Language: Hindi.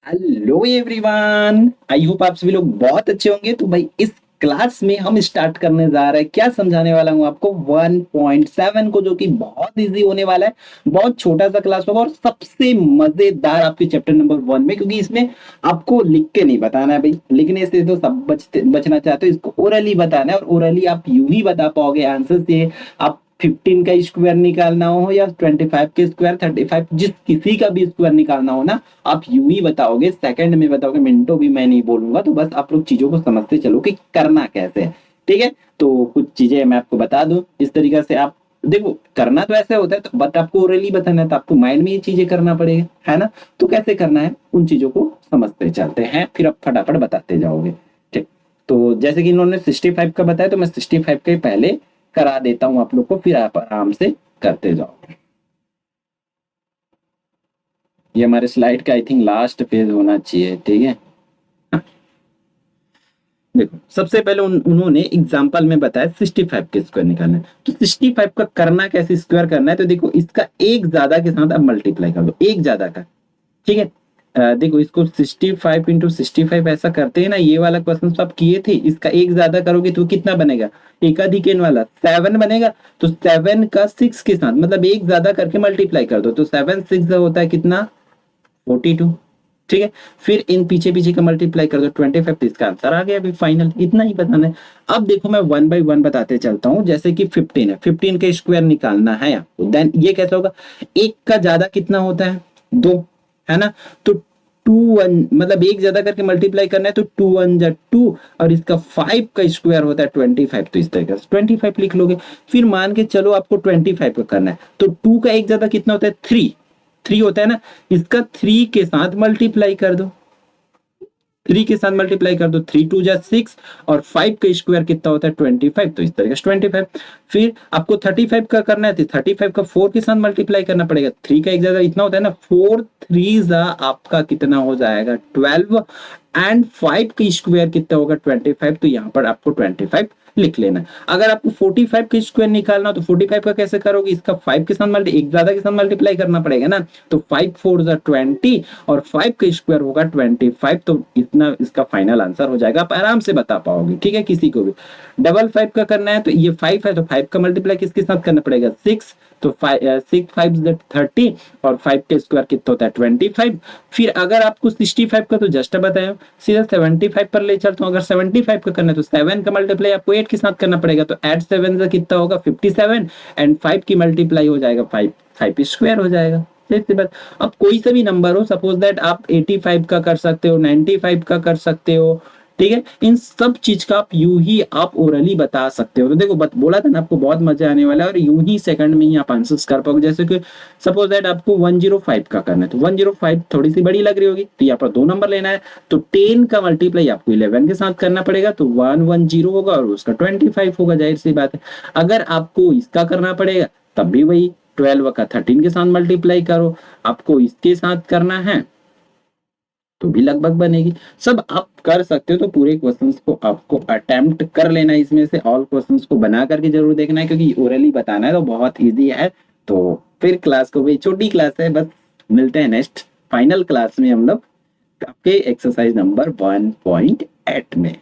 हेलो एवरीवन, आई होप आप सभी लोग बहुत अच्छे होंगे। तो भाई इस क्लास में हम स्टार्ट करने जा रहे हैं। क्या समझाने वाला हूँ आपको 1.7 को, जो कि बहुत इजी होने वाला है। बहुत छोटा सा क्लास होगा और सबसे मजेदार आपके चैप्टर नंबर 1 में, क्योंकि इसमें आपको लिख के नहीं बताना है भाई। लिखने से तो सब बचना चाहते हो, इसको ओरली बताना है। और ओरली आप यूं ही बता पाओगे आंसर से। आप 15 का स्क्वायर निकालना हो या 25 के स्क्वायर, 35, जिस किसी का भी स्क्वायर निकालना हो ना, आप यूं ही बताओगे, सेकंड में बताओगे, मिनटों भी मैं नहीं बोलूंगा। तो बस आप लोग चीजों को समझते चलो कि करना कैसे है। ठीक है, तो कुछ चीजें मैं आपको बता दूं इस तरीके से। आप देखो, करना तो ऐसे होता है, तो बट आपको ओरली बताना है, तो आपको माइंड में ये चीजें करना पड़ेगा, है ना। तो कैसे करना है, उन चीजों को समझते चलते हैं, फिर आप फटाफट बताते जाओगे। ठीक, तो जैसे कि इन्होंने 65 का बताया, तो मैं 65 के पहले करा देता हूं आप लोग को, फिर आप आराम से करते जाओ। ये हमारे स्लाइड का आई थिंक लास्ट पेज होना चाहिए। ठीक है, देखो सबसे पहले उन्होंने एग्जाम्पल में बताया 65 के स्क्वायर निकालना है। तो 65 का करना कैसे, स्क्वायर करना है, तो देखो इसका एक ज्यादा के साथ अब मल्टीप्लाई कर दो, एक ज्यादा का। ठीक है, देखो इसको 65 इंटू 65 ऐसा करते हैं ना, ये वाला क्वेश्चन तो आप किए थे। इसका एक ज्यादा करोगे तो कितना बनेगा, एकाधिक एन वाला 7 बनेगा। तो 7 का 6 के साथ, मतलब एक ज्यादा करके मल्टीप्लाई कर दो, तो 7 6 होता है कितना, 42। ठीक है, फिर इन पीछे पीछे का मल्टीप्लाई कर दो 25, तो इसका आंसर आ गया। अभी फाइनल इतना ही बताना है। अब देखो मैं 1 बाई 1 बताते चलता हूँ। जैसे कि 15 है, 15 का स्क्वायर निकालना है आपको। देन ये कैसा होगा, एक का ज्यादा कितना होता है, 2, है ना। तो 2 1, मतलब एक ज्यादा करके मल्टीप्लाई करना है, तो 2 1 जा 2, और इसका 5 का स्क्वायर होता है 25। तो इस तरीके से 25 लिख लोगे। फिर मान के चलो आपको 25 का करना है, तो 2 का एक ज्यादा कितना होता है, 3, 3 होता है ना। इसका 3 के साथ मल्टीप्लाई कर दो, 3 के साथ मल्टीप्लाई कर दो, 3 2 जा 6, और 5 का स्क्वायर कितना होता है, 25। तो इस तरीके से 25। फिर आपको 35 का करना है, तो 35 का 4 के साथ मल्टीप्लाई करना पड़ेगा। 3 का एक ज्यादा इतना होता है ना, 4 3 आपका कितना हो जाएगा, 12, एंड 5 का स्क्वायर कितना होगा, 25। तो यहाँ पर आपको 25 लिख लेना है। अगर आपको 45 का स्क्वायर निकालना हो, तो 45 का कैसे करोगे, इसका 5 के साथ एक ज्यादा के साथ मल्टीप्लाई करना पड़ेगा ना। तो 5 4 जा 20, और 5 का स्क्वायर होगा 25। तो इतना इसका फाइनल आंसर हो जाएगा, आप आराम से बता पाओगे। ठीक है, किसी को भी 5 का करना है, तो ये 5 है, तो 5 का मल्टीप्लाई किसके साथ करना पड़ेगा, 6। तो 6 5 30, और 5 का स्क्वायर कितना होता है, 25। फिर अगर आपको 65 का तो जस्ट बताया, सीधा 75 पर ले चलता हूँ। अगर 75 का करना है, तो 7 का मल्टीप्लाई आपको 8 के साथ करना पड़ेगा, तो 8 7 से कितना होगा, 57, एंड 5 की मल्टीप्लाई हो जाएगा 5, 5 स्क्वायर हो जाएगा। बात। अब कोई सा भी नंबर हो, सपोज दैट आप 85 का कर सकते हो, 95 का कर सकते हो। ठीक है, इन सब चीज का आप यूं ही आप ओरली बता सकते हो। तो देखो बोला था ना आपको बहुत मजा आने वाला है, और यूं ही सेकंड में ही आप आंसर्स कर पाओगे। जैसे कि सपोज दैट आपको 105 का करना है, तो 105 थोड़ी सी बड़ी लग रही होगी, तो यहाँ पर 2 नंबर लेना है। तो 10 का मल्टीप्लाई आपको 11 के साथ करना पड़ेगा, तो 110 होगा, और उसका 25 होगा, जाहिर सी बात है। अगर आपको इसका करना पड़ेगा, तब भी वही 12 का 13 के साथ मल्टीप्लाई करो। आपको इसके साथ करना है, तो भी लगभग बनेगी। सब आप कर सकते हो। तो पूरे क्वेश्चंस को आपको अटेम्प्ट कर लेना है, इसमें से ऑल क्वेश्चंस को बना करके जरूर देखना है, क्योंकि ओरली बताना है तो बहुत इजी है। तो फिर क्लास को भी, छोटी क्लास है बस, मिलते हैं नेक्स्ट फाइनल क्लास में हम लोग आपके एक्सरसाइज नंबर 1.8 में।